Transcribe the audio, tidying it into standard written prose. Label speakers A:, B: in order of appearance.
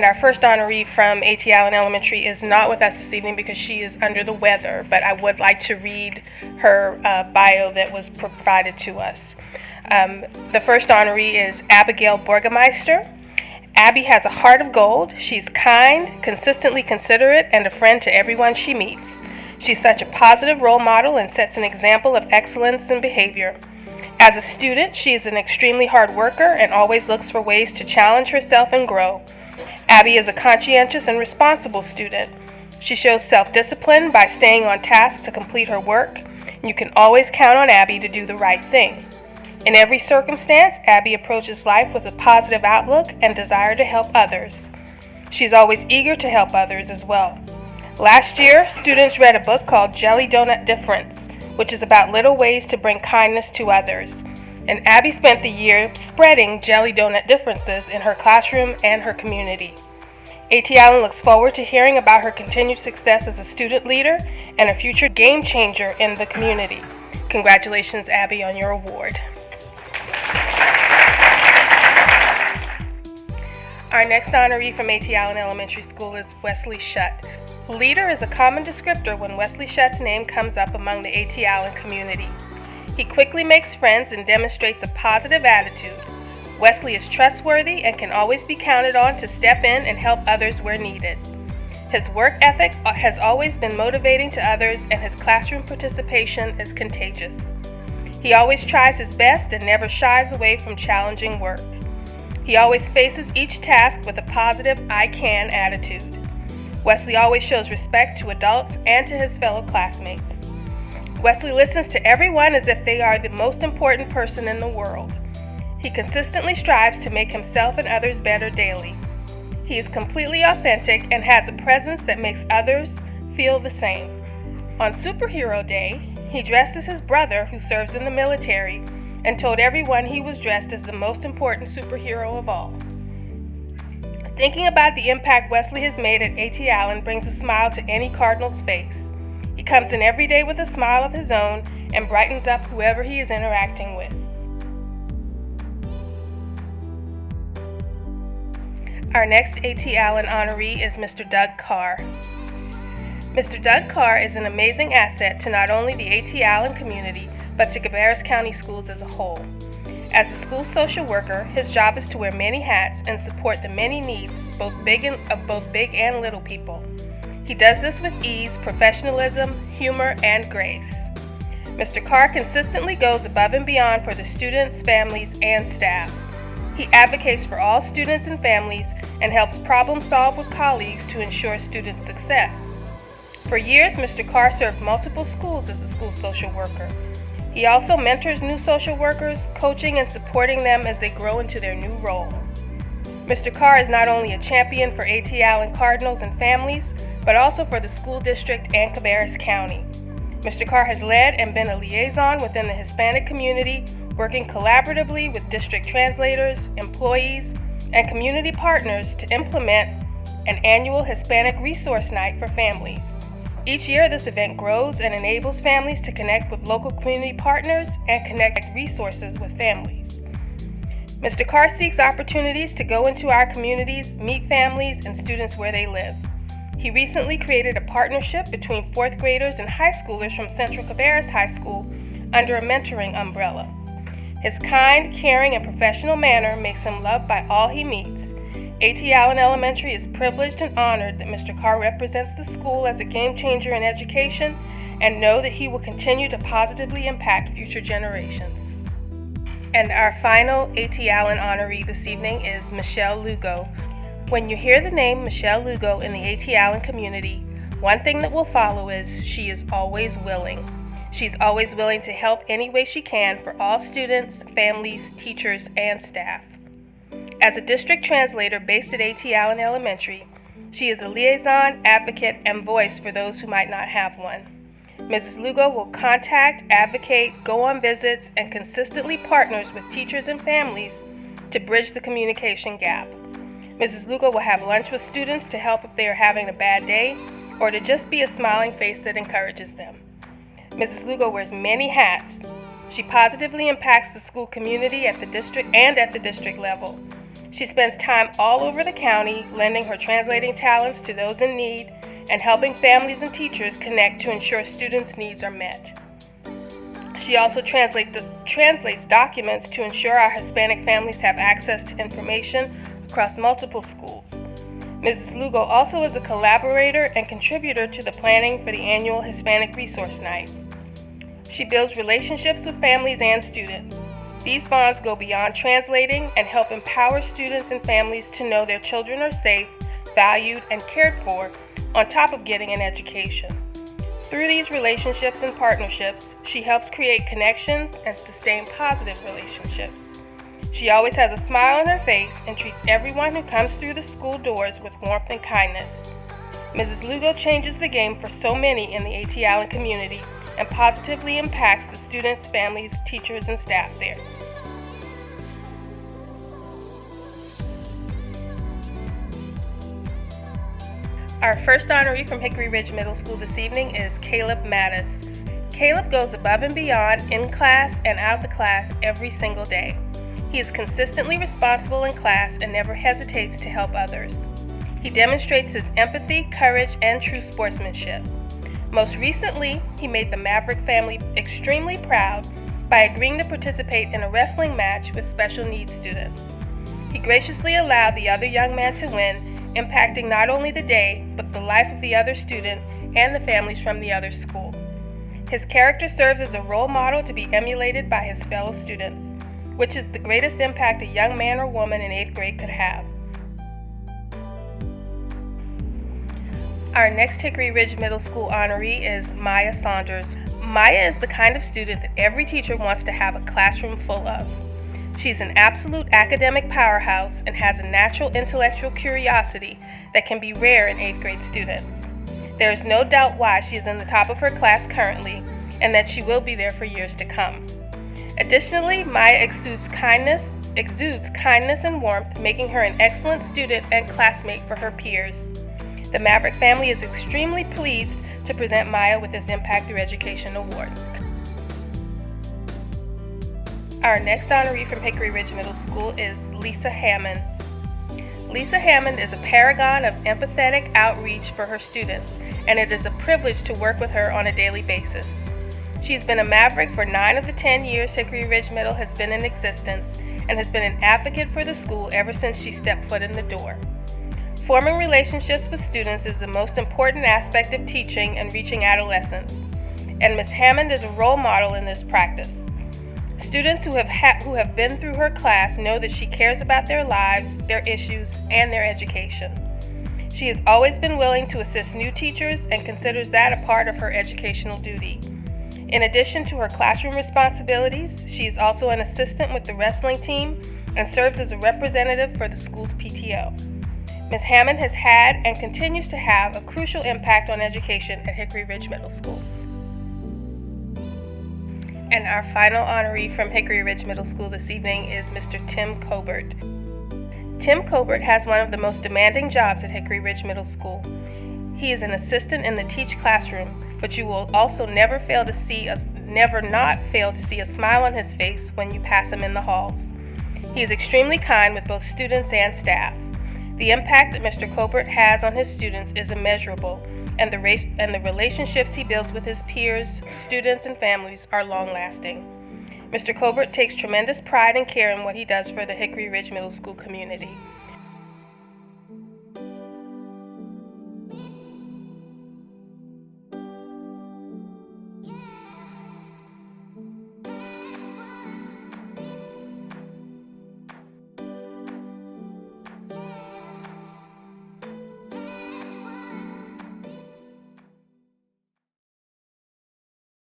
A: And our first honoree from A.T. Allen Elementary is not with us this evening because she is under the weather, but I would like to read her bio that was provided to us. The first honoree is Abigail Borgemeister. Abby has a heart of gold. She's kind, consistently considerate, and a friend to everyone she meets. She's such a positive role model and sets an example of excellence in behavior. As a student, she is an extremely hard worker and always looks for ways to challenge herself and grow. Abby is a conscientious and responsible student. She shows self-discipline by staying on task to complete her work. You can always count on Abby to do the right thing. In every circumstance, Abby approaches life with a positive outlook and desire to help others. She's always eager to help others as well. Last year, students read a book called Jelly Donut Difference, which is about little ways to bring kindness to others. And Abby spent the year spreading jelly donut differences in her classroom and her community. A.T. Allen looks forward to hearing about her continued success as a student leader and a future game changer in the community. Congratulations, Abby, on your award. Our next honoree from A.T. Allen Elementary School is Wesley Shutt. Leader is a common descriptor when Wesley Shutt's name comes up among the A.T. Allen community. He quickly makes friends and demonstrates a positive attitude. Wesley is trustworthy and can always be counted on to step in and help others where needed. His work ethic has always been motivating to others, and his classroom participation is contagious. He always tries his best and never shies away from challenging work. He always faces each task with a positive "I can" attitude. Wesley always shows respect to adults and to his fellow classmates. Wesley listens to everyone as if they are the most important person in the world. He consistently strives to make himself and others better daily. He is completely authentic and has a presence that makes others feel the same. On Superhero Day, he dressed as his brother who serves in the military and told everyone he was dressed as the most important superhero of all. Thinking about the impact Wesley has made at A.T. Allen brings a smile to any Cardinal's face. He comes in every day with a smile of his own and brightens up whoever he is interacting with. Our next A.T. Allen honoree is Mr. Doug CARR. Mr. Doug CARR is an amazing asset to not only the A.T. Allen community, but to Cabarrus County Schools as a whole. As a school social worker, his job is to wear many hats and support the many needs of both big and little people. He does this with ease, professionalism, humor, and grace. Mr. CARR consistently goes above and beyond for the students, families, and staff. He advocates for all students and families and helps problem solve with colleagues to ensure student success. For years, Mr. CARR served multiple schools as a school social worker. He also mentors new social workers, coaching and supporting them as they grow into their new role. Mr. CARR is not only a champion for A.T. Allen Cardinals and families, but also for the school district and Cabarrus County. Mr. CARR has led and been a liaison within the Hispanic community, working collaboratively with district translators, employees, and community partners to implement an annual Hispanic Resource Night for families. Each year, this event grows and enables families to connect with local community partners and connect resources with families. Mr. CARR seeks opportunities to go into our communities, meet families and students where they live. He recently created a partnership between 4th graders and high schoolers from Central Cabarrus High School under a mentoring umbrella. His kind, caring, and professional manner makes him loved by all he meets. A.T. Allen Elementary is privileged and honored that Mr. CARR represents the school as a game changer in education and know that he will continue to positively impact future generations. And our final A.T. Allen honoree this evening is Michelle Lugo. When you hear the name Michelle Lugo in the A.T. Allen community, one thing that will follow is she is always willing. She's always willing to help any way she can for all students, families, teachers, and staff. As a district translator based at A.T. Allen Elementary, she is a liaison, advocate, and voice for those who might not have one. Mrs. Lugo will contact, advocate, go on visits, and consistently partners with teachers and families to bridge the communication gap. Mrs. Lugo will have lunch with students to help if they are having a bad day, or to just be a smiling face that encourages them. Mrs. Lugo wears many hats. She positively impacts the school community at the district and at the district level. She spends time all over the county, lending her translating talents to those in need and helping families and teachers connect to ensure students' needs are met. She also translates documents to ensure our Hispanic families have access to information across multiple schools. Mrs. Lugo also is a collaborator and contributor to the planning for the annual Hispanic Resource Night. She builds relationships with families and students. These bonds go beyond translating and help empower students and families to know their children are safe, valued, and cared for, on top of getting an education. Through these relationships and partnerships, she helps create connections and sustain positive relationships. She always has a smile on her face and treats everyone who comes through the school doors with warmth and kindness. Mrs. Lugo changes the game for so many in the A.T. Allen community and positively impacts the students, families, teachers, and staff there. Our first honoree from Hickory Ridge Middle School this evening is Caleb MATUS. Caleb goes above and beyond in class and out of the class every single day. He is consistently responsible in class and never hesitates to help others. He demonstrates his empathy, courage, and true sportsmanship. Most recently, he made the Maverick family extremely proud by agreeing to participate in a wrestling match with special needs students. He graciously allowed the other young man to win, impacting not only the day, but the life of the other student and the families from the other school. His character serves as a role model to be emulated by his fellow students, which is the greatest impact a young man or woman in 8th grade could have. Our next Hickory Ridge Middle School honoree is Maya Saunders. Maya is the kind of student that every teacher wants to have a classroom full of. She's an absolute academic powerhouse and has a natural intellectual curiosity that can be rare in 8th grade students. There is no doubt why she is in the top of her class currently and that she will be there for years to come. Additionally, Maya exudes kindness and warmth, making her an excellent student and classmate for her peers. The Maverick family is extremely pleased to present Maya with this Impact Through Education Award. Our next honoree from Hickory Ridge Middle School is Lisa Hammond. Lisa Hammond is a paragon of empathetic outreach for her students, and it is a privilege to work with her on a daily basis. She's been a Maverick for 9 of the 10 years Hickory Ridge Middle has been in existence and has been an advocate for the school ever since she stepped foot in the door. Forming relationships with students is the most important aspect of teaching and reaching adolescence, and Ms. Hammond is a role model in this practice. Students who have been through her class know that she cares about their lives, their issues, and their education. She has always been willing to assist new teachers and considers that a part of her educational duty. In addition to her classroom responsibilities, she is also an assistant with the wrestling team and serves as a representative for the school's PTO. Ms. Hammond has had and continues to have a crucial impact on education at Hickory Ridge Middle School. And our final honoree from Hickory Ridge Middle School this evening is Mr. Tim COBERT. Tim COBERT has one of the most demanding jobs at Hickory Ridge Middle School. He is an assistant in the teach classroom, but you will also never not fail to see a smile on his face when you pass him in the halls. He is extremely kind with both students and staff. The impact that Mr. COBERT has on his students is immeasurable, and the relationships he builds with his peers, students, and families are long-lasting. Mr. COBERT takes tremendous pride and care in what he does for the Hickory Ridge Middle School community.